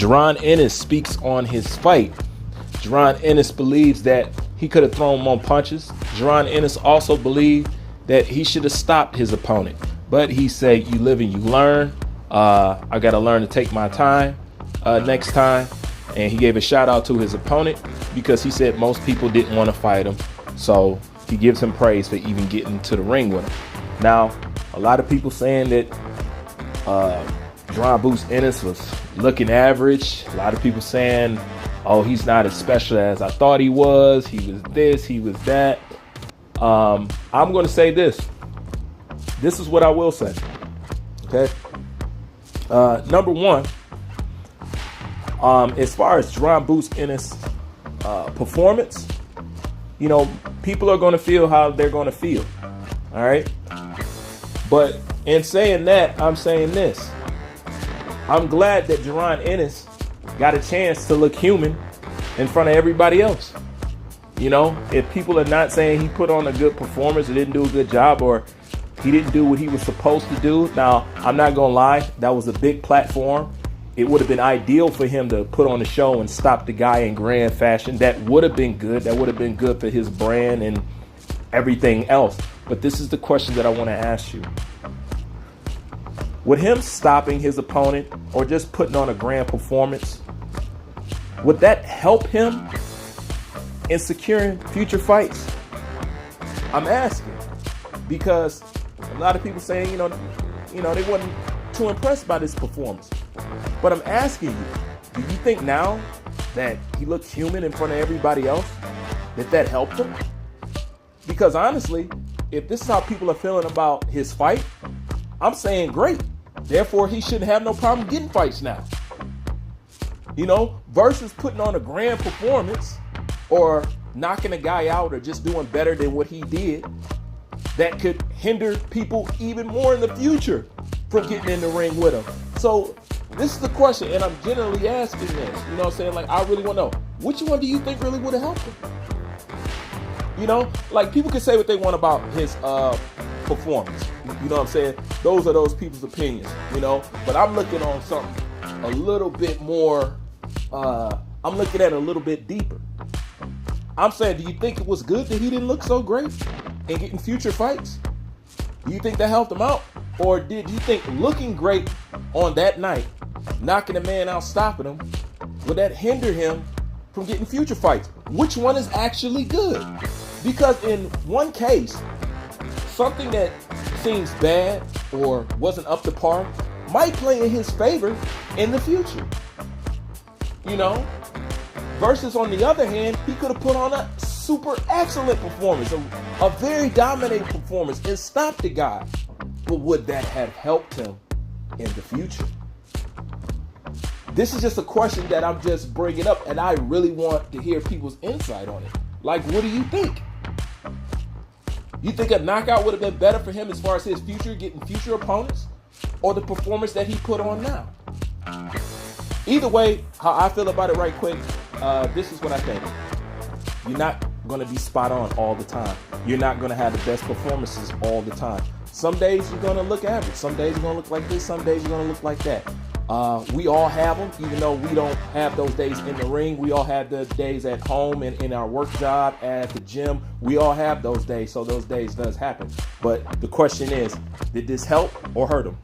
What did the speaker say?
Jerron Ennis speaks on his fight. Jerron Ennis believes that he could have thrown more punches. Jerron Ennis also believed that he should have stopped his opponent. But he said, you live and you learn. I got to learn to take my time next time. And he gave a shout out to his opponent because he said most people didn't want to fight him. So he gives him praise for even getting to the ring with him. Now, a lot of people saying that Jerron Boots Ennis was looking average. A lot of people saying, oh, he's not as special as I thought he was. He was this, he was that. I'm going to say this. This is what I will say. Okay. Number one, as far as Jerron Boots Ennis' performance, you know, people are going to feel how they're going to feel. All right. But in saying that, I'm saying this. I'm glad that Jerron Ennis got a chance to look human in front of everybody else. You know, if people are not saying he put on a good performance or didn't do a good job or he didn't do what he was supposed to do. Now, I'm not going to lie. That was a big platform. It would have been ideal for him to put on a show and stop the guy in grand fashion. That would have been good. That would have been good for his brand and everything else. But this is the question that I want to ask you. Would him stopping his opponent or just putting on a grand performance, would that help him in securing future fights? I'm asking because a lot of people saying, you know, they wasn't too impressed by this performance. But I'm asking you, do you think now that he looked human in front of everybody else, that helped him? Because honestly, if this is how people are feeling about his fight, I'm saying great. Therefore, he shouldn't have no problem getting fights now. You know, versus putting on a grand performance or knocking a guy out or just doing better than what he did that could hinder people even more in the future from getting in the ring with him. So this is the question, and I'm generally asking this. You know what I'm saying? Like, I really want to know, which one do you think really would have helped him? You know, like people can say what they want about his performance. You know what I'm saying? Those are those people's opinions, you know. But I'm looking on something a little bit more, I'm looking at it a little bit deeper. I'm saying, do you think it was good that he didn't look so great in getting future fights? Do you think that helped him out? Or did you think looking great on that night, knocking a man out, stopping him, would that hinder him from getting future fights? Which one is actually good? Because in one case, something that seems bad or wasn't up to par might play in his favor in the future. You know? Versus on the other hand, he could have put on a super excellent performance, a very dominating performance and stopped the guy. But would that have helped him in the future? This is just a question that I'm just bringing up, and I really want to hear people's insight on it. Like, what do you think? You think a knockout would have been better for him as far as his future, getting future opponents, or the performance that he put on now? Either way, how I feel about it right quick, this is what I think. You're not going to be spot on all the time. You're not going to have the best performances all the time. Some days you're going to look average. Some days you're going to look like this. Some days you're going to look like that. We all have them, even though we don't have those days in the ring. We all have the days at home and in our work job, at the gym. We all have those days, so those days does happen. But the question is, did this help or hurt them?